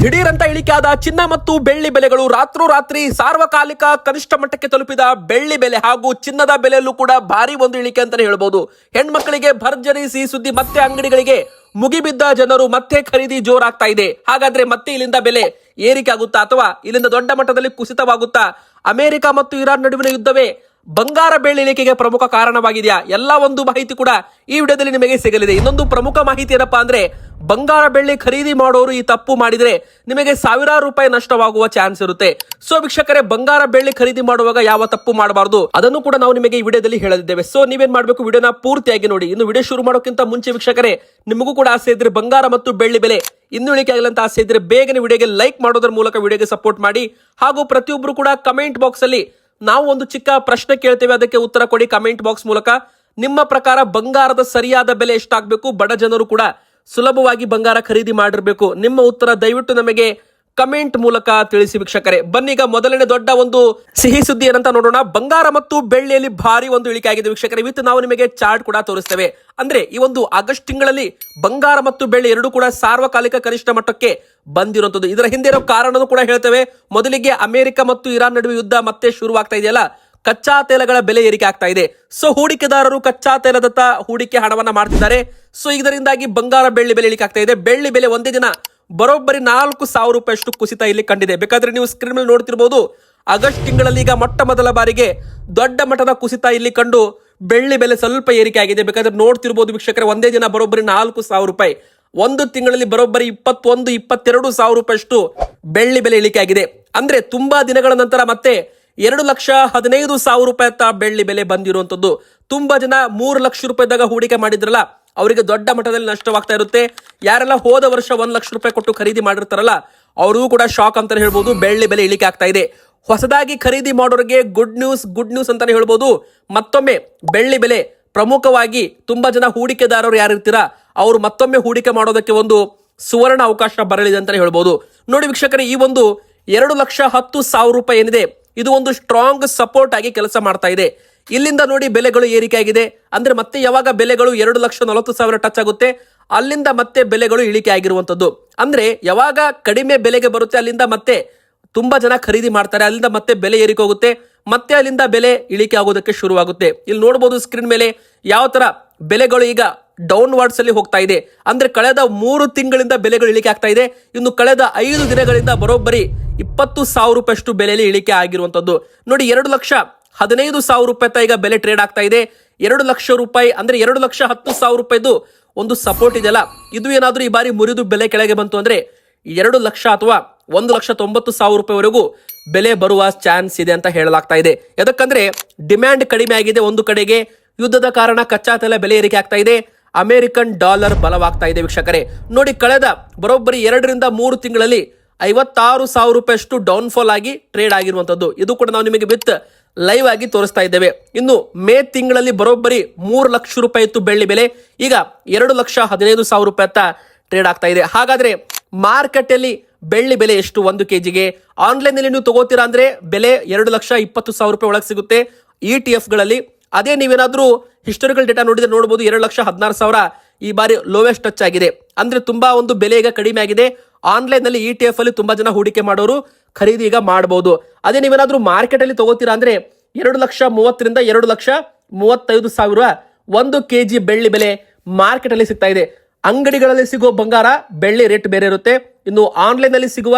ದಿಢೀರ್ ಅಂತ ಇಳಿಕೆಯಾದ ಚಿನ್ನ ಮತ್ತು ಬೆಳ್ಳಿ ಬೆಲೆಗಳು ರಾತ್ರೋರಾತ್ರಿ ಸಾರ್ವಕಾಲಿಕ ಕನಿಷ್ಠ ಮಟ್ಟಕ್ಕೆ ತಲುಪಿದ ಬೆಳ್ಳಿ ಬೆಲೆ ಹಾಗೂ ಚಿನ್ನದ ಬೆಲೆಯಲ್ಲೂ ಕೂಡ ಭಾರಿ ಒಂದು ಇಳಿಕೆ ಅಂತಾನೆ ಹೇಳ್ಬೋದು. ಹೆಣ್ಮಕ್ಳಿಗೆ ಭರ್ಜರಿ ಸಿಹಿ ಸುದ್ದಿ, ಮತ್ತೆ ಅಂಗಡಿಗಳಿಗೆ ಮುಗಿಬಿದ್ದ ಜನರು ಮತ್ತೆ ಖರೀದಿ ಜೋರಾಗ್ತಾ ಇದೆ. ಹಾಗಾದ್ರೆ ಮತ್ತೆ ಇಲ್ಲಿಂದ ಬೆಲೆ ಏರಿಕೆ ಆಗುತ್ತಾ ಅಥವಾ ಇಲ್ಲಿಂದ ದೊಡ್ಡ ಮಟ್ಟದಲ್ಲಿ ಕುಸಿತವಾಗುತ್ತಾ? ಅಮೆರಿಕ ಮತ್ತು ಇರಾನ್ ನಡುವಿನ ಯುದ್ಧವೇ ಬಂಗಾರ ಬೆಳ್ಳಿ ಇಳಿಕೆಗೆ ಪ್ರಮುಖ ಕಾರಣವಾಗಿದೆಯಾ? ಎಲ್ಲ ಒಂದು ಮಾಹಿತಿ ಕೂಡ ಈ ವಿಡಿಯೋದಲ್ಲಿ ನಿಮಗೆ ಸಿಗಲಿದೆ. ಇನ್ನೊಂದು ಪ್ರಮುಖ ಮಾಹಿತಿ ಏನಪ್ಪಾ ಅಂದ್ರೆ, ಬಂಗಾರ ಬೆಳ್ಳಿ ಖರೀದಿ ಮಾಡೋರು ಈ ತಪ್ಪು ಮಾಡಿದ್ರೆ ನಿಮಗೆ ಸಾವಿರಾರು ರೂಪಾಯಿ ನಷ್ಟವಾಗುವ ಚಾನ್ಸ್ ಇರುತ್ತೆ. ಸೊ ವೀಕ್ಷಕರೇ, ಬಂಗಾರ ಬೆಳ್ಳಿ ಖರೀದಿ ಮಾಡುವಾಗ ಯಾವ ತಪ್ಪು ಮಾಡಬಾರದು ಅದನ್ನು ಕೂಡ ನಾವು ನಿಮಗೆ ಈ ವಿಡಿಯೋದಲ್ಲಿ ಹೇಳಲಿದ್ದೇವೆ. ಸೊ ನೀವೇನ್ ಮಾಡಬೇಕು, ವಿಡಿಯೋನ ಪೂರ್ತಿಯಾಗಿ ನೋಡಿ. ಇನ್ನು ವಿಡಿಯೋ ಶುರು ಮಾಡೋಕ್ಕಿಂತ ಮುಂಚೆ ವೀಕ್ಷಕರೇ, ನಿಮಗೂ ಕೂಡ ಆಸೆ ಇದ್ರೆ ಬಂಗಾರ ಮತ್ತು ಬೆಳ್ಳಿ ಬೆಲೆ ಇನ್ನೂ ಇಳಿಕೆ ಆಗಲ್ಲ ಅಂತ ಆಸೆ ಇದ್ರೆ ಬೇಗನೆ ವಿಡಿಯೋಗೆ ಲೈಕ್ ಮಾಡೋದ್ರ ಮೂಲಕ ವಿಡಿಯೋಗೆ ಸಪೋರ್ಟ್ ಮಾಡಿ. ಹಾಗೂ ಪ್ರತಿಯೊಬ್ಬರು ಕೂಡ ಕಮೆಂಟ್ ಬಾಕ್ಸ್ ಅಲ್ಲಿ ನಾವು ಒಂದು ಚಿಕ್ಕ ಪ್ರಶ್ನೆ ಕೇಳ್ತೇವೆ, ಅದಕ್ಕೆ ಉತ್ತರ ಕೊಡಿ ಕಮೆಂಟ್ ಬಾಕ್ಸ್ ಮೂಲಕ. ನಿಮ್ಮ ಪ್ರಕಾರ ಬಂಗಾರದ ಸರಿಯಾದ ಬೆಲೆ ಎಷ್ಟಾಗಬೇಕು? ಬಡ ಜನರು ಕೂಡ ಸುಲಭವಾಗಿ ಬಂಗಾರ ಖರೀದಿ ಮಾಡಿರಬೇಕು. ನಿಮ್ಮ ಉತ್ತರ ದಯವಿಟ್ಟು ನಮಗೆ ಕಮೆಂಟ್ ಮೂಲಕ ತಿಳಿಸಿ ವೀಕ್ಷಕರೇ. ಬನ್ನೀಗ ಮೊದಲನೇ ದೊಡ್ಡ ಒಂದು ಸಿಹಿ ಸುದ್ದಿ ಏನಂತ ನೋಡೋಣ. ಬಂಗಾರ ಮತ್ತು ಬೆಳ್ಳಿಯಲ್ಲಿ ಭಾರಿ ಒಂದು ಇಳಿಕೆ ಆಗಿದೆ ವೀಕ್ಷಕರೇ. ಇವತ್ತು ನಾವು ನಿಮಗೆ ಚಾರ್ಟ್ ಕೂಡ ತೋರಿಸ್ತೇವೆ. ಅಂದ್ರೆ ಈ ಒಂದು ಆಗಸ್ಟ್ ತಿಂಗಳಲ್ಲಿ ಬಂಗಾರ ಮತ್ತು ಬೆಳ್ಳಿ ಎರಡೂ ಕೂಡ ಸಾರ್ವಕಾಲಿಕ ಕನಿಷ್ಠ ಮಟ್ಟಕ್ಕೆ ಬಂದಿರುವಂತದ್ದು. ಇದರ ಹಿಂದೆ ಇರೋ ಕಾರಣನೂ ಕೂಡ ಹೇಳ್ತೇವೆ. ಮೊದಲಿಗೆ ಅಮೆರಿಕ ಮತ್ತು ಇರಾನ್ ನಡುವೆ ಯುದ್ಧ ಮತ್ತೆ ಶುರುವಾಗ್ತಾ ಇದೆಯಲ್ಲ, ಕಚ್ಚಾ ತೈಲಗಳ ಬೆಲೆ ಏರಿಕೆ ಆಗ್ತಾ ಇದೆ. ಸೊ ಹೂಡಿಕೆದಾರರು ಕಚ್ಚಾ ತೈಲದತ್ತ ಹೂಡಿಕೆ ಹಣವನ್ನ ಮಾಡ್ತಿದ್ದಾರೆ. ಸೊ ಇದರಿಂದಾಗಿ ಬಂಗಾರ ಬೆಳ್ಳಿ ಬೆಲೆ ಇಳಿಕೆ ಆಗ್ತಾ ಇದೆ. ಬೆಳ್ಳಿ ಬೆಲೆ ಒಂದೇ ದಿನ ಬರೋಬ್ಬರಿ 4,000 ರೂಪಾಯಿಯಷ್ಟು ಕುಸಿತ ಇಲ್ಲಿ ಕಂಡಿದೆ. ಬೇಕಾದ್ರೆ ನೀವು ಸ್ಕ್ರೀನ್ ಮೇಲೆ ನೋಡ್ತಿರ್ಬೋದು. ಆಗಸ್ಟ್ ತಿಂಗಳಲ್ಲಿ ಈಗ ಮೊಟ್ಟ ಮೊದಲ ಬಾರಿಗೆ ದೊಡ್ಡ ಮಟ್ಟದ ಕುಸಿತ ಇಲ್ಲಿ ಕಂಡು ಬೆಳ್ಳಿ ಬೆಲೆ ಸ್ವಲ್ಪ ಏರಿಕೆ ಆಗಿದೆ. ಬೇಕಾದ್ರೆ ನೋಡ್ತಿರ್ಬೋದು ವೀಕ್ಷಕರೇ, ಒಂದೇ ದಿನ ಬರೋಬ್ಬರಿ 4,000 ರೂಪಾಯಿ, ಒಂದು ತಿಂಗಳಲ್ಲಿ ಬರೋಬ್ಬರಿ 21-22 ಸಾವಿರ ರೂಪಾಯಿಯಷ್ಟು ಬೆಳ್ಳಿ ಬೆಲೆ ಇಳಿಕೆ ಆಗಿದೆ. ಅಂದ್ರೆ ತುಂಬಾ ದಿನಗಳ ನಂತರ ಮತ್ತೆ 2,15,000 ರೂಪಾಯಿ ಅತ್ತ ಬೆಳ್ಳಿ ಬೆಲೆ ಬಂದಿರುವಂತದ್ದು. ತುಂಬಾ ಜನ 3 ಲಕ್ಷ ರೂಪಾಯಿದಾಗ ಹೂಡಿಕೆ ಮಾಡಿದ್ರಲ್ಲ, ಅವರಿಗೆ ದೊಡ್ಡ ಮಟ್ಟದಲ್ಲಿ ನಷ್ಟವಾಗ್ತಾ ಇರುತ್ತೆ. ಯಾರೆಲ್ಲ ಹೋದ ವರ್ಷ 1 ಲಕ್ಷ ರೂಪಾಯಿ ಕೊಟ್ಟು ಖರೀದಿ ಮಾಡಿರ್ತಾರಲ್ಲ, ಅವ್ರಿಗೂ ಕೂಡ ಶಾಕ್ ಅಂತ ಹೇಳ್ಬೋದು. ಬೆಳ್ಳಿ ಬೆಲೆ ಇಳಿಕೆ ಆಗ್ತಾ ಇದೆ. ಹೊಸದಾಗಿ ಖರೀದಿ ಮಾಡೋರಿಗೆ ಗುಡ್ ನ್ಯೂಸ್ ಅಂತಾನೆ ಹೇಳ್ಬೋದು. ಮತ್ತೊಮ್ಮೆ ಬೆಳ್ಳಿ ಬೆಲೆ ಪ್ರಮುಖವಾಗಿ ತುಂಬಾ ಜನ ಹೂಡಿಕೆದಾರರು ಯಾರಿರ್ತೀರಾ, ಅವರು ಮತ್ತೊಮ್ಮೆ ಹೂಡಿಕೆ ಮಾಡೋದಕ್ಕೆ ಒಂದು ಸುವರ್ಣ ಅವಕಾಶ ಬರಲಿದೆ ಅಂತಾನೆ ಹೇಳ್ಬೋದು. ನೋಡಿ ವೀಕ್ಷಕರೇ, ಈ ಒಂದು 2,10,000 ರೂಪಾಯಿ ಏನಿದೆ, ಇದು ಒಂದು ಸ್ಟ್ರಾಂಗ್ ಸಪೋರ್ಟ್ ಆಗಿ ಕೆಲಸ ಮಾಡ್ತಾ ಇದೆ. ಇಲ್ಲಿಂದ ನೋಡಿ ಬೆಲೆಗಳು ಏರಿಕೆ ಆಗಿದೆ. ಅಂದ್ರೆ ಮತ್ತೆ ಯಾವಾಗ ಬೆಲೆಗಳು 2,40,000 ಟಚ್ ಆಗುತ್ತೆ, ಅಲ್ಲಿಂದ ಮತ್ತೆ ಬೆಲೆಗಳು ಇಳಿಕೆ ಆಗಿರುವಂತದ್ದು. ಅಂದ್ರೆ ಯಾವಾಗ ಕಡಿಮೆ ಬೆಲೆಗೆ ಬರುತ್ತೆ, ಅಲ್ಲಿಂದ ಮತ್ತೆ ತುಂಬಾ ಜನ ಖರೀದಿ ಮಾಡ್ತಾರೆ, ಅಲ್ಲಿಂದ ಮತ್ತೆ ಬೆಲೆ ಏರಿಕೆ ಹೋಗುತ್ತೆ, ಮತ್ತೆ ಅಲ್ಲಿಂದ ಬೆಲೆ ಇಳಿಕೆ ಆಗೋದಕ್ಕೆ ಶುರುವಾಗುತ್ತೆ. ಇಲ್ಲಿ ನೋಡಬಹುದು ಸ್ಕ್ರೀನ್ ಮೇಲೆ ಯಾವ ತರ ಬೆಲೆಗಳು ಈಗ ಡೌನ್ ವಾರ್ಡ್ಸ್ ಅಲ್ಲಿ ಹೋಗ್ತಾ ಇದೆ. ಅಂದ್ರೆ ಕಳೆದ 3 ತಿಂಗಳಿಂದ ಬೆಲೆಗಳು ಇಳಿಕೆ ಆಗ್ತಾ ಇದೆ. ಇನ್ನು ಕಳೆದ 5 ದಿನಗಳಿಂದ ಬರೋಬ್ಬರಿ 20,000 ರೂಪಾಯಿಯಷ್ಟು ಬೆಲೆಯಲ್ಲಿ ಇಳಿಕೆ ಆಗಿರುವಂತದ್ದು. ನೋಡಿ, 2,15,000 ರೂಪಾಯಿ ಈಗ ಬೆಲೆ ಟ್ರೇಡ್ ಆಗ್ತಾ ಇದೆ. 2 ಲಕ್ಷ ರೂಪಾಯಿ ಅಂದ್ರೆ 2,10,000 ರೂಪಾಯಿದು ಒಂದು ಸಪೋರ್ಟ್ ಇದೆಯಲ್ಲ, ಇದು ಏನಾದ್ರೂ ಈ ಬಾರಿ ಮುರಿದು ಬೆಲೆ ಕೆಳಗೆ ಬಂತು ಅಂದ್ರೆ 2 ಲಕ್ಷ ಅಥವಾ 1,90,000 ರೂಪಾಯಿವರೆಗೂ ಬೆಲೆ ಬರುವ ಚಾನ್ಸ್ ಇದೆ ಅಂತ ಹೇಳಲಾಗ್ತಾ ಇದೆ. ಯಾಕಂದ್ರೆ ಡಿಮ್ಯಾಂಡ್ ಕಡಿಮೆ ಆಗಿದೆ. ಒಂದು ಕಡೆಗೆ ಯುದ್ಧದ ಕಾರಣ ಕಚ್ಚಾ ತೈಲ ಬೆಲೆ ಏರಿಕೆ ಆಗ್ತಾ ಇದೆ, ಅಮೆರಿಕನ್ ಡಾಲರ್ ಬಲವಾಗ್ತಾ ಇದೆ ವೀಕ್ಷಕರೇ. ನೋಡಿ, ಕಳೆದ ಬರೋಬ್ಬರಿ 2-3 ತಿಂಗಳಲ್ಲಿ 56,000 ರೂಪಾಯಿಯಷ್ಟು ಡೌನ್ ಫಾಲ್ ಆಗಿ ಟ್ರೇಡ್ ಆಗಿರುವಂತದ್ದು. ಇದು ಕೂಡ ನಾವು ನಿಮಗೆ ವಿತ್ ಲೈವ್ ಆಗಿ ತೋರಿಸ್ತಾ ಇದ್ದೇವೆ. ಇನ್ನು ಮೇ ತಿಂಗಳಲ್ಲಿ ಬರೋಬ್ಬರಿ 3 ಲಕ್ಷ ರೂಪಾಯಿ ಇತ್ತು ಬೆಳ್ಳಿ ಬೆಲೆ, ಈಗ 2,15,000 ರೂಪಾಯಿ ಅಂತ ಟ್ರೇಡ್ ಆಗ್ತಾ ಇದೆ. ಹಾಗಾದ್ರೆ ಮಾರ್ಕೆಟ್ ಅಲ್ಲಿ ಬೆಳ್ಳಿ ಬೆಲೆ ಎಷ್ಟು? 1 ಕೆಜಿಗೆ ಆನ್ಲೈನ್ ನಲ್ಲಿ ನೀವು ತಗೋತೀರಾ ಅಂದ್ರೆ ಬೆಲೆ 2,20,000 ರೂಪಾಯಿ ಒಳಗೆ ಸಿಗುತ್ತೆ ETF ಗಳಲ್ಲಿ. ಅದೇ ನೀವೇನಾದ್ರೂ ಹಿಸ್ಟೋರಿಕಲ್ ಡೇಟಾ ನೋಡಿದ್ರೆ ನೋಡಬಹುದು 2,16,000 ಈ ಬಾರಿ ಲೋವೆಸ್ಟ್ ಟಚ್ ಆಗಿದೆ. ಅಂದ್ರೆ ತುಂಬಾ ಒಂದು ಬೆಲೆ ಈಗ ಕಡಿಮೆ ಆಗಿದೆ. ಆನ್ಲೈನ್ ನಲ್ಲಿ ETF ಅಲ್ಲಿ ತುಂಬಾ ಜನ ಹೂಡಿಕೆ ಮಾಡೋರು ಖರೀದಿ ಈಗ ಮಾಡಬಹುದು. ಅದೇ ನೀವೇನಾದ್ರೂ ಮಾರ್ಕೆಟ್ ಅಲ್ಲಿ ತಗೋತೀರಾ ಅಂದ್ರೆ 2,30,000ರಿಂದ 2,35,000 1 ಕೆಜಿ ಬೆಳ್ಳಿ ಬೆಲೆ ಮಾರ್ಕೆಟ್ ಅಲ್ಲಿ ಸಿಗ್ತಾ ಇದೆ. ಅಂಗಡಿಗಳಲ್ಲಿ ಸಿಗುವ ಬಂಗಾರ ಬೆಳ್ಳಿ ರೇಟ್ ಬೇರೆ ಇರುತ್ತೆ, ಇನ್ನು ಆನ್ಲೈನ್ ನಲ್ಲಿ ಸಿಗುವ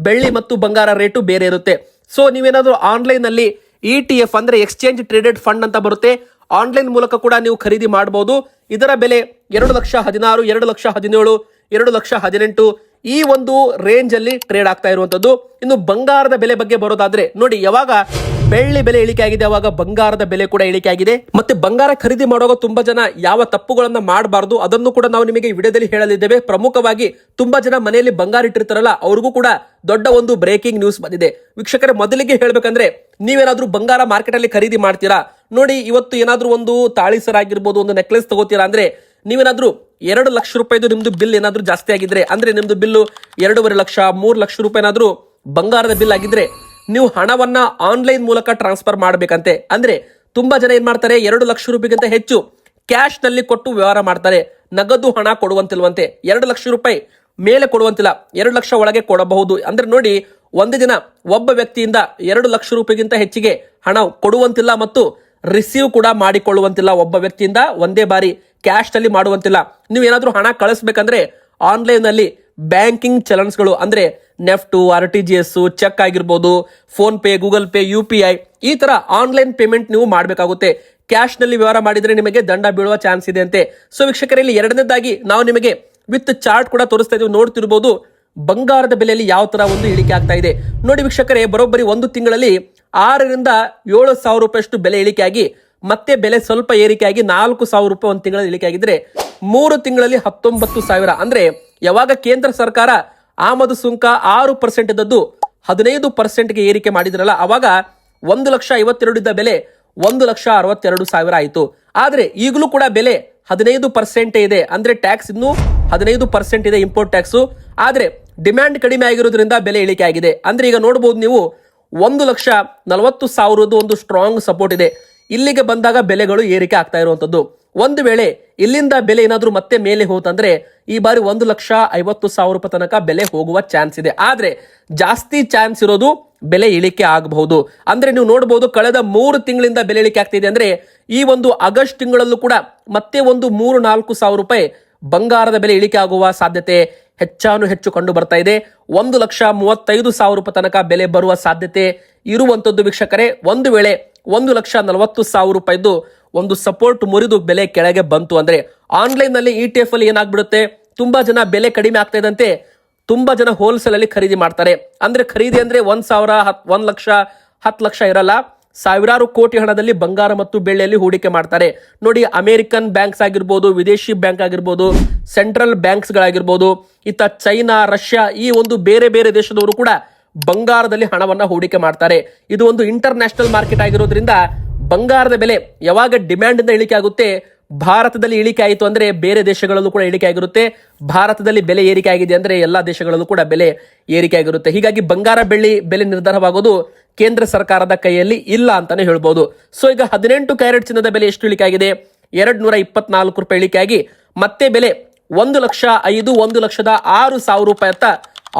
ಬೆಳ್ಳಿ ಮತ್ತು ಬಂಗಾರ ರೇಟು ಬೇರೆ ಇರುತ್ತೆ. ಸೊ ನೀವೇನಾದ್ರೂ ಆನ್ಲೈನ್ ನಲ್ಲಿ ETF ಅಂದ್ರೆ ಎಕ್ಸ್ಚೇಂಜ್ ಟ್ರೇಡೆಡ್ ಫಂಡ್ ಅಂತ ಬರುತ್ತೆ, ಆನ್ಲೈನ್ ಮೂಲಕ ಕೂಡ ನೀವು ಖರೀದಿ ಮಾಡಬಹುದು. ಇದರ ಬೆಲೆ 2,16,000, 2,17,000, 2,18,000 ಈ ಒಂದು ರೇಂಜ್ ಅಲ್ಲಿ ಟ್ರೇಡ್ ಆಗ್ತಾ ಇರುವಂತದ್ದು. ಇನ್ನು ಬಂಗಾರದ ಬೆಲೆ ಬಗ್ಗೆ ಬರೋದಾದ್ರೆ ನೋಡಿ, ಯಾವಾಗ ಬೆಳ್ಳಿ ಬೆಲೆ ಇಳಿಕೆ ಆಗಿದೆ ಅವಾಗ ಬಂಗಾರದ ಬೆಲೆ ಕೂಡ ಇಳಿಕೆ ಆಗಿದೆ. ಮತ್ತೆ ಬಂಗಾರ ಖರೀದಿ ಮಾಡುವಾಗ ತುಂಬಾ ಜನ ಯಾವ ತಪ್ಪುಗಳನ್ನ ಮಾಡಬಾರದು ಅದನ್ನು ಕೂಡ ನಾವು ನಿಮಗೆ ಈ ವಿಡಿಯೋದಲ್ಲಿ ಹೇಳಲಿದ್ದೇವೆ. ಪ್ರಮುಖವಾಗಿ ತುಂಬಾ ಜನ ಮನೆಯಲ್ಲಿ ಬಂಗಾರ ಇಟ್ಟಿರ್ತಾರಲ್ಲ, ಅವ್ರಿಗೂ ಕೂಡ ದೊಡ್ಡ ಒಂದು ಬ್ರೇಕಿಂಗ್ ನ್ಯೂಸ್ ಬಂದಿದೆ ವೀಕ್ಷಕರೇ. ಮೊದಲಿಗೆ ಹೇಳ್ಬೇಕಂದ್ರೆ, ನೀವೇನಾದ್ರೂ ಬಂಗಾರ ಮಾರ್ಕೆಟ್ ಅಲ್ಲಿ ಖರೀದಿ ಮಾಡ್ತೀರಾ ನೋಡಿ, ಇವತ್ತು ಏನಾದ್ರೂ ಒಂದು ತಾಳಿ ಸರ ಆಗಿರ್ಬೋದು, ಒಂದು ನೆಕ್ಲೆಸ್ ತಗೋತೀರಾ ಅಂದ್ರೆ ನೀವೇನಾದ್ರೂ 2 ಲಕ್ಷ ರೂಪಾಯಿದು ನಿಮ್ದು ಬಿಲ್ ಏನಾದ್ರೂ ಜಾಸ್ತಿ ಆಗಿದ್ರೆ, ಅಂದ್ರೆ ನಿಮ್ದು ಬಿಲ್ಲು 2.5 ಲಕ್ಷ 3 ಲಕ್ಷ ರೂಪಾಯಿ ಏನಾದ್ರೂ ಬಂಗಾರದ ಬಿಲ್ ಆಗಿದ್ರೆ, ನೀವು ಹಣವನ್ನ ಆನ್ಲೈನ್ ಮೂಲಕ ಟ್ರಾನ್ಸ್ಫರ್ ಮಾಡ್ಬೇಕಂತೆ. ಅಂದ್ರೆ ತುಂಬಾ ಜನ ಏನ್ ಮಾಡ್ತಾರೆ, 2 ಲಕ್ಷ ರೂಪಾಯಿಗಿಂತ ಹೆಚ್ಚು ಕ್ಯಾಶ್ ನಲ್ಲಿ ಕೊಟ್ಟು ವ್ಯವಹಾರ ಮಾಡ್ತಾರೆ, ನಗದು ಹಣ ಕೊಡುವಂತಿಲ್ವಂತೆ. 2 ಲಕ್ಷ ರೂಪಾಯಿ ಮೇಲೆ ಕೊಡುವಂತಿಲ್ಲ, 2 ಲಕ್ಷ ಒಳಗೆ ಕೊಡಬಹುದು. ಅಂದ್ರೆ ನೋಡಿ, ಒಂದು ದಿನ ಒಬ್ಬ ವ್ಯಕ್ತಿಯಿಂದ 2 ಲಕ್ಷ ರೂಪಾಯಿಗಿಂತ ಹೆಚ್ಚಿಗೆ ಹಣ ಕೊಡುವಂತಿಲ್ಲ ಮತ್ತು ರಿಸೀವ್ ಕೂಡ ಮಾಡಿಕೊಳ್ಳುವಂತಿಲ್ಲ. ಒಬ್ಬ ವ್ಯಕ್ತಿಯಿಂದ ಒಂದೇ ಬಾರಿ ಕ್ಯಾಶ್ ನಲ್ಲಿ ಮಾಡುವಂತಿಲ್ಲ. ನೀವು ಏನಾದ್ರೂ ಹಣ ಕಳಿಸ್ಬೇಕಂದ್ರೆ ಆನ್ಲೈನ್ ನಲ್ಲಿ ಬ್ಯಾಂಕಿಂಗ್ ಚಲನ್ಸ್ಗಳು ಅಂದ್ರೆ ನೆಫ್ಟ್, RTGS, ಚೆಕ್ ಆಗಿರ್ಬೋದು, phone pay, Google pay, UPI ಈ ತರ ಆನ್ಲೈನ್ ಪೇಮೆಂಟ್ ನೀವು ಮಾಡಬೇಕಾಗುತ್ತೆ. ಕ್ಯಾಶ್ ನಲ್ಲಿ ವ್ಯವಹಾರ ಮಾಡಿದ್ರೆ ನಿಮಗೆ ದಂಡ ಬೀಳುವ ಚಾನ್ಸ್ ಇದೆ ಅಂತೆ. ಸೊ ವೀಕ್ಷಕರಲ್ಲಿ, ಎರಡನೇದಾಗಿ ನಾವು ನಿಮಗೆ ವಿತ್ ಚಾರ್ಟ್ ಕೂಡ ತೋರಿಸ್ತಾ ಇದೀವಿ, ನೋಡ್ತಿರ್ಬೋದು ಬಂಗಾರದ ಬೆಲೆಯಲ್ಲಿ ಯಾವ ತರ ಒಂದು ಇಳಿಕೆ ಆಗ್ತಾ ಇದೆ. ನೋಡಿ ವೀಕ್ಷಕರೇ, ಬರೋಬ್ಬರಿ ಒಂದು ತಿಂಗಳಲ್ಲಿ 6 ರಿಂದ 7 ಸಾವಿರ ರೂಪಾಯಿಯಷ್ಟು ಬೆಲೆ ಇಳಿಕೆಯಾಗಿ ಮತ್ತೆ ಬೆಲೆ ಸ್ವಲ್ಪ ಏರಿಕೆಯಾಗಿ 4 ಸಾವಿರ ರೂಪಾಯಿ ಒಂದು ತಿಂಗಳಲ್ಲಿ ಇಳಿಕೆ ಆಗಿದ್ರೆ 3 ತಿಂಗಳಲ್ಲಿ 19,000. ಅಂದ್ರೆ ಯಾವಾಗ ಕೇಂದ್ರ ಸರ್ಕಾರ ಆಮದು ಸುಂಕ 6% ಇದ್ದದ್ದು 15%ಗೆ ಏರಿಕೆ ಮಾಡಿದ್ರಲ್ಲ, ಅವಾಗ 1,52,000 ಇದ್ದ ಬೆಲೆ 1,62,000 ಆಯಿತು. ಆದ್ರೆ ಈಗಲೂ ಕೂಡ ಬೆಲೆ 15% ಇದೆ. ಅಂದ್ರೆ ಟ್ಯಾಕ್ಸ್ ಇನ್ನೂ 15% ಇದೆ, ಇಂಪೋರ್ಟ್ ಟ್ಯಾಕ್ಸ್. ಆದ್ರೆ ಡಿಮ್ಯಾಂಡ್ ಕಡಿಮೆ ಆಗಿರೋದ್ರಿಂದ ಬೆಲೆ ಇಳಿಕೆ ಆಗಿದೆ. ಅಂದ್ರೆ ಈಗ ನೋಡಬಹುದು ನೀವು 1,40,000 ಒಂದು ಸ್ಟ್ರಾಂಗ್ ಸಪೋರ್ಟ್ ಇದೆ. ಇಲ್ಲಿಗೆ ಬಂದಾಗ ಬೆಲೆಗಳು ಏರಿಕೆ ಆಗ್ತಾ ಇರುವಂತದ್ದು. ಒಂದು ವೇಳೆ ಇಲ್ಲಿಂದ ಬೆಲೆ ಏನಾದ್ರೂ ಮತ್ತೆ ಮೇಲೆ ಹೋತಂದ್ರೆ ಈ ಬಾರಿ 1,50,000 ರೂಪಾಯಿ ತನಕ ಬೆಲೆ ಹೋಗುವ ಚಾನ್ಸ್ ಇದೆ. ಆದ್ರೆ ಜಾಸ್ತಿ ಚಾನ್ಸ್ ಇರೋದು ಬೆಲೆ ಇಳಿಕೆ ಆಗಬಹುದು. ಅಂದ್ರೆ ನೀವು ನೋಡಬಹುದು, ಕಳೆದ 3 ತಿಂಗಳಿಂದ ಬೆಲೆ ಇಳಿಕೆ ಆಗ್ತಿದೆ. ಅಂದ್ರೆ ಈ ಒಂದು ಆಗಸ್ಟ್ ತಿಂಗಳಲ್ಲೂ ಕೂಡ ಮತ್ತೆ ಒಂದು 3-4 ಸಾವಿರ ರೂಪಾಯಿ ಬಂಗಾರದ ಬೆಲೆ ಇಳಿಕೆ ಆಗುವ ಸಾಧ್ಯತೆ ಹೆಚ್ಚು ಕಂಡು ಬರ್ತಾ ಇದೆ. 1,35,000 ರೂಪಾಯಿ ತನಕ ಬೆಲೆ ಬರುವ ಸಾಧ್ಯತೆ ಇರುವಂತದ್ದು ವೀಕ್ಷಕರೇ. ಒಂದು ವೇಳೆ 1,40,000 ರೂಪಾಯಿದು ಒಂದು ಸಪೋರ್ಟ್ ಮುರಿದು ಬೆಲೆ ಕೆಳಗೆ ಬಂತು ಅಂದ್ರೆ ಆನ್ಲೈನ್ ನಲ್ಲಿ ETF ಅಲ್ಲಿ ಏನಾಗ್ಬಿಡುತ್ತೆ, ತುಂಬಾ ಜನ ಬೆಲೆ ಕಡಿಮೆ ಆಗ್ತಾ ಇದ್ದಂತೆ ತುಂಬಾ ಜನ ಹೋಲ್ಸೇಲ್ ಅಲ್ಲಿ ಖರೀದಿ ಮಾಡ್ತಾರೆ. ಅಂದ್ರೆ ಖರೀದಿ ಅಂದ್ರೆ 1,000, 1 ಲಕ್ಷ, 10 ಲಕ್ಷ ಇರಲ್ಲ, ಸಾವಿರಾರು ಕೋಟಿ ಹಣದಲ್ಲಿ ಬಂಗಾರ ಮತ್ತು ಬೆಳ್ಳಿಯಲ್ಲಿ ಹೂಡಿಕೆ ಮಾಡ್ತಾರೆ. ನೋಡಿ, ಅಮೆರಿಕನ್ ಬ್ಯಾಂಕ್ಸ್ ಆಗಿರ್ಬೋದು, ವಿದೇಶಿ ಬ್ಯಾಂಕ್ ಆಗಿರ್ಬೋದು, ಸೆಂಟ್ರಲ್ ಬ್ಯಾಂಕ್ಸ್ ಗಳಾಗಿರ್ಬೋದು, ಇತ್ತ ಚೈನಾ, ರಷ್ಯಾ ಈ ಒಂದು ಬೇರೆ ಬೇರೆ ದೇಶದವರು ಕೂಡ ಬಂಗಾರದಲ್ಲಿ ಹಣವನ್ನ ಹೂಡಿಕೆ ಮಾಡ್ತಾರೆ. ಇದು ಒಂದು ಇಂಟರ್ ನ್ಯಾಷನಲ್ ಮಾರ್ಕೆಟ್ ಆಗಿರೋದ್ರಿಂದ ಬಂಗಾರದ ಬೆಲೆ ಯಾವಾಗ ಡಿಮ್ಯಾಂಡ್ ಇಂದ ಇಳಿಕೆ ಆಗುತ್ತೆ, ಭಾರತದಲ್ಲಿ ಇಳಿಕೆ ಆಯಿತು ಅಂದ್ರೆ ಬೇರೆ ದೇಶಗಳಲ್ಲೂ ಕೂಡ ಇಳಿಕೆ ಆಗಿರುತ್ತೆ. ಭಾರತದಲ್ಲಿ ಬೆಲೆ ಏರಿಕೆ ಆಗಿದೆ ಅಂದ್ರೆ ಎಲ್ಲಾ ದೇಶಗಳಲ್ಲೂ ಕೂಡ ಬೆಲೆ ಏರಿಕೆ ಆಗಿರುತ್ತೆ. ಹೀಗಾಗಿ ಬಂಗಾರ ಬೆಳ್ಳಿ ಬೆಲೆ ನಿರ್ಧಾರವಾಗೋದು ಕೇಂದ್ರ ಸರ್ಕಾರದ ಕೈಯಲ್ಲಿ ಇಲ್ಲ ಅಂತಾನೆ ಹೇಳ್ಬೋದು. ಸೊ ಈಗ 18 ಕ್ಯಾರೆಟ್ ಚಿನ್ನದ ಬೆಲೆ ಎಷ್ಟು ಇಳಿಕೆ ಆಗಿದೆ, 224 ರೂಪಾಯಿ ಇಳಿಕೆ ಆಗಿ ಮತ್ತೆ ಬೆಲೆ 1,05,000, 1,06,000 ರೂಪಾಯಿ ಅಂತ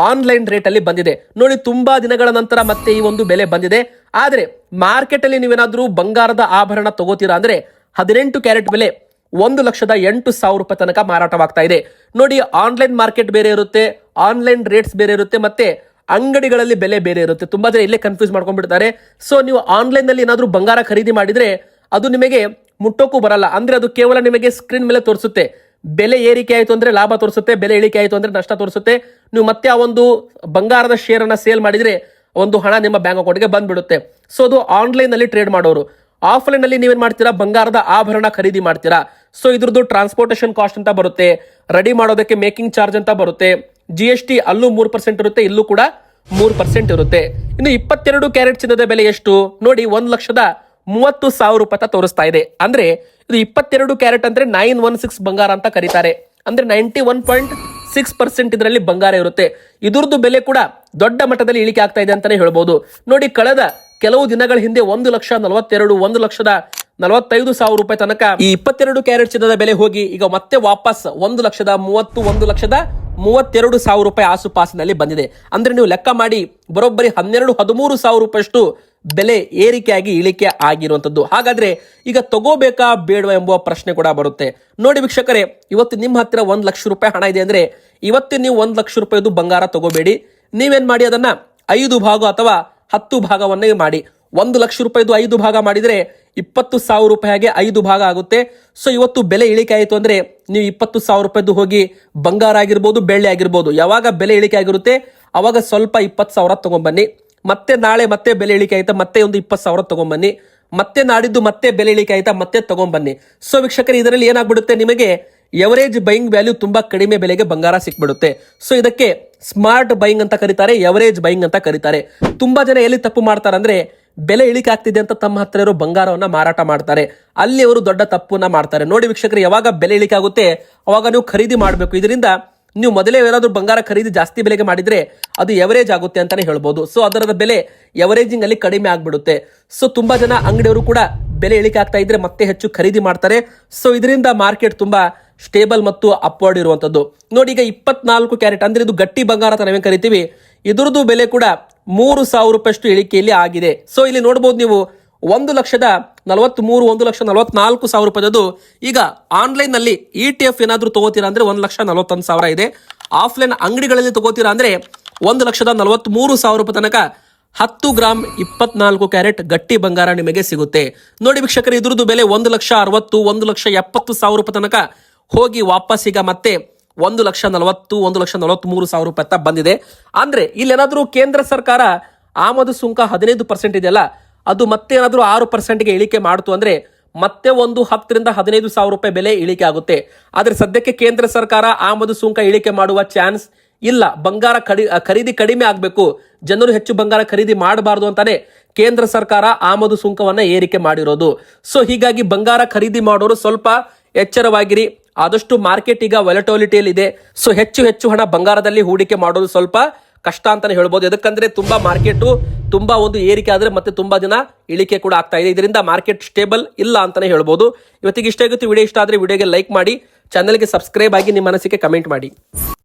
ಆನ್ಲೈನ್ ರೇಟ್ ಅಲ್ಲಿ ಬಂದಿದೆ. ನೋಡಿ, ತುಂಬಾ ದಿನಗಳ ನಂತರ ಮತ್ತೆ ಈ ಒಂದು ಬೆಲೆ ಬಂದಿದೆ. ಆದ್ರೆ ಮಾರ್ಕೆಟ್ ಅಲ್ಲಿ ನೀವೇನಾದ್ರೂ ಬಂಗಾರದ ಆಭರಣ ತಗೋತೀರಾ ಅಂದ್ರೆ 18 ಕ್ಯಾರೆಟ್ ಬೆಲೆ 1,08,000 ರೂಪಾಯಿ ತನಕ ಮಾರಾಟವಾಗ್ತಾ ಇದೆ. ನೋಡಿ, ಆನ್ಲೈನ್ ಮಾರ್ಕೆಟ್ ಬೇರೆ ಇರುತ್ತೆ, ಆನ್ಲೈನ್ ರೇಟ್ಸ್ ಬೇರೆ ಇರುತ್ತೆ, ಮತ್ತೆ ಅಂಗಡಿಗಳಲ್ಲಿ ಬೆಲೆ ಬೇರೆ ಇರುತ್ತೆ. ತುಂಬಾ ಜನ ಇಲ್ಲೇ ಕನ್ಫ್ಯೂಸ್ ಮಾಡ್ಕೊಂಡ್ಬಿಡ್ತಾರೆ. ಸೊ ನೀವು ಆನ್ಲೈನ್ ನಲ್ಲಿ ಏನಾದ್ರೂ ಬಂಗಾರ ಖರೀದಿ ಮಾಡಿದ್ರೆ ಅದು ನಿಮಗೆ ಮುಟ್ಟೋಕ್ಕೂ ಬರಲ್ಲ. ಅಂದ್ರೆ ಅದು ಕೇವಲ ನಿಮಗೆ ಸ್ಕ್ರೀನ್ ಮೇಲೆ ತೋರಿಸುತ್ತೆ, ಬೆಲೆ ಏರಿಕೆ ಆಯಿತು ಅಂದ್ರೆ ಲಾಭ ತೋರಿಸುತ್ತೆ, ಬೆಲೆ ಇಳಿಕೆ ಆಯಿತು ಅಂದ್ರೆ ನಷ್ಟ ತೋರಿಸುತ್ತೆ. ನೀವು ಮತ್ತೆ ಆ ಒಂದು ಬಂಗಾರದ ಶೇರ್ ಅನ್ನ ಸೇಲ್ ಮಾಡಿದ್ರೆ ಒಂದು ಹಣ ನಿಮ್ಮ ಬ್ಯಾಂಕ್ ಅಕೌಂಟ್ಗೆ ಬಂದ್ಬಿಡುತ್ತೆ. ಸೊ ಅದು ಆನ್ಲೈನ್ ನಲ್ಲಿ ಟ್ರೇಡ್ ಮಾಡೋರು. ಆಫ್ಲೈನ್ ಅಲ್ಲಿ ನೀವೇನ್ ಮಾಡ್ತೀರಾ, ಬಂಗಾರದ ಆಭರಣ ಖರೀದಿ ಮಾಡ್ತೀರಾ. ಸೊ ಇದ್ರದ್ದು ಟ್ರಾನ್ಸ್ಪೋರ್ಟೇಷನ್ ಕಾಸ್ಟ್ ಅಂತ ಬರುತ್ತೆ, ರೆಡಿ ಮಾಡೋದಕ್ಕೆ ಮೇಕಿಂಗ್ ಚಾರ್ಜ್ ಅಂತ ಬರುತ್ತೆ, GST ಅಲ್ಲೂ 3% ಇರುತ್ತೆ, ಇಲ್ಲೂ ಕೂಡ 3% ಇರುತ್ತೆ. ಇನ್ನು 22 ಕ್ಯಾರೆಟ್ ಚಿನ್ನದ ಬೆಲೆ ಎಷ್ಟು ನೋಡಿ, 1,30,000 ರೂಪಾಯಿ ತೋರಿಸ್ತಾ ಇದೆ. ಅಂದ್ರೆ ಇದು 22 ಕ್ಯಾರೆಟ್ ಅಂದ್ರೆ 916 ಬಂಗಾರ ಅಂತ ಕರೀತಾರೆ. ಅಂದ್ರೆ 91.6% ಇದರಲ್ಲಿ ಬಂಗಾರ ಇರುತ್ತೆ. ಇದ್ರದ್ದು ಬೆಲೆ ಕೂಡ ದೊಡ್ಡ ಮಟ್ಟದಲ್ಲಿ ಇಳಿಕೆ ಆಗ್ತಾ ಇದೆ ಅಂತಾನೆ ಹೇಳ್ಬೋದು. ನೋಡಿ, ಕಳೆದ ಕೆಲವು ದಿನಗಳ ಹಿಂದೆ 1,42,000, 1,45,000 ರೂಪಾಯಿ ತನಕ ಈ 22 ಕ್ಯಾರೆಟ್ ಚಿನ್ನದ ಬೆಲೆ ಹೋಗಿ ಈಗ ಮತ್ತೆ ವಾಪಸ್ 1,30,000, 1,32,000 ರೂಪಾಯಿ ಆಸುಪಾಸಿನಲ್ಲಿ ಬಂದಿದೆ. ಅಂದ್ರೆ ನೀವು ಲೆಕ್ಕ ಮಾಡಿ ಬರೋಬ್ಬರಿ 12-13,000 ರೂಪಾಯಿಯಷ್ಟು ಬೆಲೆ ಏರಿಕೆಯಾಗಿ ಇಳಿಕೆ ಆಗಿರುವಂತದ್ದು. ಹಾಗಾದ್ರೆ ಈಗ ತಗೋಬೇಕಾ ಬೇಡವಾ ಎಂಬುವ ಪ್ರಶ್ನೆ ಕೂಡ ಬರುತ್ತೆ. ನೋಡಿ ವೀಕ್ಷಕರೇ, ಇವತ್ತು ನಿಮ್ಮ ಹತ್ತಿರ 1 ಲಕ್ಷ ರೂಪಾಯಿ ಹಣ ಇದೆ ಅಂದ್ರೆ ಇವತ್ತು ನೀವು 1 ಲಕ್ಷ ರೂಪಾಯಿದು ಬಂಗಾರ ತಗೋಬೇಡಿ. ನೀವೇನ್ ಮಾಡಿ ಅದನ್ನ 5 ಭಾಗ ಅಥವಾ 10 ಭಾಗವನ್ನೇ ಮಾಡಿ. 1 ಲಕ್ಷ ರೂಪಾಯಿದು 5 ಭಾಗ ಮಾಡಿದ್ರೆ 20,000 ರೂಪಾಯಿಗೆ 5 ಭಾಗ ಆಗುತ್ತೆ. ಸೊ ಇವತ್ತು ಬೆಲೆ ಇಳಿಕೆ ಆಯಿತು ಅಂದ್ರೆ ನೀವು 20,000 ರೂಪಾಯಿದು ಹೋಗಿ ಬಂಗಾರ ಆಗಿರ್ಬೋದು, ಬೆಳ್ಳಿ ಆಗಿರ್ಬೋದು, ಯಾವಾಗ ಬೆಲೆ ಇಳಿಕೆ ಆಗಿರುತ್ತೆ ಅವಾಗ ಸ್ವಲ್ಪ 20,000 ತಗೊಂಡ್ಬನ್ನಿ. ಮತ್ತೆ ನಾಳೆ ಮತ್ತೆ ಬೆಲೆ ಇಳಿಕೆ ಆಯ್ತಾ ಮತ್ತೆ ಒಂದು 20,000 ತಗೊಂಡ್ಬನ್ನಿ. ಮತ್ತೆ ನಾಡಿದ್ದು ಮತ್ತೆ ಬೆಲೆ ಇಳಿಕೆ ಆಯ್ತಾ ಮತ್ತೆ ತಗೊಂಡ್ಬನ್ನಿ. ಸೊ ವೀಕ್ಷಕರು, ಇದರಲ್ಲಿ ಏನಾಗ್ಬಿಡುತ್ತೆ, ನಿಮಗೆ ಎವರೇಜ್ ಬೈಯಿಂಗ್ ವ್ಯಾಲ್ಯೂ ತುಂಬಾ ಕಡಿಮೆ ಬೆಲೆಗೆ ಬಂಗಾರ ಸಿಕ್ಬಿಡುತ್ತೆ. ಸೊ ಇದಕ್ಕೆ ಸ್ಮಾರ್ಟ್ ಬೈಯಿಂಗ್ ಅಂತ ಕರೀತಾರೆ, ಎವರೇಜ್ ಬೈಯಿಂಗ್ ಅಂತ ಕರೀತಾರೆ. ತುಂಬಾ ಜನ ಎಲ್ಲಿ ತಪ್ಪು ಮಾಡ್ತಾರೆ ಅಂದ್ರೆ ಬೆಲೆ ಇಳಿಕೆ ಆಗ್ತಿದೆ ಅಂತ ತಮ್ಮ ಹತ್ರ ಇರೋ ಬಂಗಾರವನ್ನ ಮಾರಾಟ ಮಾಡ್ತಾರೆ. ಅಲ್ಲಿ ಅವರು ದೊಡ್ಡ ತಪ್ಪನ್ನ ಮಾಡ್ತಾರೆ. ನೋಡಿ ವೀಕ್ಷಕರು, ಯಾವಾಗ ಬೆಲೆ ಇಳಿಕೆ ಆಗುತ್ತೆ ಅವಾಗ ನೀವು ಖರೀದಿ ಮಾಡಬೇಕು. ಇದರಿಂದ ನೀವು ಮೊದಲೇ ಏನಾದ್ರೂ ಬಂಗಾರ ಖರೀದಿ ಜಾಸ್ತಿ ಬೆಲೆಗೆ ಮಾಡಿದ್ರೆ ಅದು ಎವರೇಜ್ ಆಗುತ್ತೆ ಅಂತಾನೆ ಹೇಳ್ಬೋದು. ಸೊ ಅದರ ಬೆಲೆ ಎವರೇಜಿಂಗ್ ಅಲ್ಲಿ ಕಡಿಮೆ ಆಗ್ಬಿಡುತ್ತೆ. ಸೊ ತುಂಬಾ ಜನ ಅಂಗಡಿಯವರು ಕೂಡ ಬೆಲೆ ಇಳಿಕೆ ಆಗ್ತಾ ಇದ್ರೆ ಮತ್ತೆ ಹೆಚ್ಚು ಖರೀದಿ ಮಾಡ್ತಾರೆ. ಸೊ ಇದರಿಂದ ಮಾರ್ಕೆಟ್ ತುಂಬಾ ಸ್ಟೇಬಲ್ ಮತ್ತು ಅಪ್ವರ್ಡ್ ಇರುವಂತದ್ದು. ನೋಡಿ, ಈಗ 24 ಕ್ಯಾರೆಟ್ ಅಂದ್ರೆ ಇದು ಗಟ್ಟಿ ಬಂಗಾರ ಅಂತ ನಾವೇನ್ ಕರಿತೀವಿ, ಇದರದ್ದು ಬೆಲೆ ಕೂಡ 3,000 ರೂಪಾಯಿಷ್ಟು ಇಳಿಕೆಯಲ್ಲಿ ಆಗಿದೆ. ಸೊ ಇಲ್ಲಿ ನೋಡಬಹುದು ನೀವು 1,43,000 1,44,000 ರೂಪಾಯಿದು ಈಗ ಆನ್ಲೈನ್ ನಲ್ಲಿ ETF ಏನಾದ್ರೂ ತಗೋತೀರಾ ಅಂದ್ರೆ 1,41,000 ಇದೆ. ಆಫ್ಲೈನ್ ಅಂಗಡಿಗಳಲ್ಲಿ ತಗೋತೀರಾ ಅಂದ್ರೆ 1,43,000 ರೂಪಾಯಿ ತನಕ 10 ಗ್ರಾಮ್ 24 ಕ್ಯಾರೆಟ್ ಗಟ್ಟಿ ಬಂಗಾರ ನಿಮಗೆ ಸಿಗುತ್ತೆ. ನೋಡಿ ವೀಕ್ಷಕರೇ, ಇದ್ರದ್ದು ಬೆಲೆ 1,60,000 1,70,000 ರೂಪಾಯಿ ತನಕ ಹೋಗಿ ವಾಪಸ್ ಈಗ ಮತ್ತೆ 1,40,000 1,43,000 ರೂಪಾಯಿ ಅಂತ ಬಂದಿದೆ. ಅಂದ್ರೆ ಇಲ್ಲೇನಾದ್ರೂ ಕೇಂದ್ರ ಸರ್ಕಾರ ಆಮದು ಸುಂಕ 15% ಇದೆಯಲ್ಲ, ಅದು ಮತ್ತೆ ಏನಾದ್ರೂ 6%ಗೆ ಇಳಿಕೆ ಮಾಡ್ತು ಅಂದ್ರೆ ಮತ್ತೆ ಒಂದು 10,000 ರಿಂದ 15,000 ರೂಪಾಯಿ ಬೆಲೆ ಇಳಿಕೆ ಆಗುತ್ತೆ. ಆದ್ರೆ ಸದ್ಯಕ್ಕೆ ಕೇಂದ್ರ ಸರ್ಕಾರ ಆಮದು ಸುಂಕ ಇಳಿಕೆ ಮಾಡುವ ಚಾನ್ಸ್ ಇಲ್ಲ. ಬಂಗಾರ ಖರೀದಿ ಕಡಿಮೆ ಆಗಬೇಕು, ಜನರು ಹೆಚ್ಚು ಬಂಗಾರ ಖರೀದಿ ಮಾಡಬಾರದು ಅಂತಾನೆ ಕೇಂದ್ರ ಸರ್ಕಾರ ಆಮದು ಸುಂಕವನ್ನ ಏರಿಕೆ ಮಾಡಿರೋದು. ಸೊ ಹೀಗಾಗಿ ಬಂಗಾರ ಖರೀದಿ ಮಾಡೋರು ಸ್ವಲ್ಪ ಎಚ್ಚರವಾಗಿರಿ. ಆದಷ್ಟು ಮಾರ್ಕೆಟ್ ಈಗ ವಾಲಟಿಲಿಟಿಯಲ್ಲಿ ಇದೆ. ಸೊ ಹೆಚ್ಚು ಹಣ ಬಂಗಾರದಲ್ಲಿ ಹೂಡಿಕೆ ಮಾಡೋದು ಸ್ವಲ್ಪ ಕಷ್ಟ ಅಂತಾನೆ ಹೇಳ್ಬೋದು. ಯಾಕಂದ್ರೆ ತುಂಬಾ ಮಾರ್ಕೆಟ್ ತುಂಬಾ ಒಂದು ಏರಿಕೆ ಆದ್ರೆ ಮತ್ತೆ ತುಂಬಾ ದಿನ ಇಳಿಕೆ ಕೂಡ ಆಗ್ತಾ ಇದೆ. ಇದರಿಂದ ಮಾರ್ಕೆಟ್ ಸ್ಟೇಬಲ್ ಇಲ್ಲ ಅಂತಾನೆ ಹೇಳ್ಬೋದು. ಇವತ್ತಿಗೆ ಇಷ್ಟ ಆಗುತ್ತೆ. ವಿಡಿಯೋ ಇಷ್ಟ ಆದ್ರೆ ವಿಡಿಯೋಗೆ ಲೈಕ್ ಮಾಡಿ, ಚಾನೆಲ್ಗೆ ಸಬ್ಸ್ಕ್ರೈಬ್ ಆಗಿ ನಿಮ್ಮ ಅನಿಸಿಕೆ ಕಮೆಂಟ್ ಮಾಡಿ.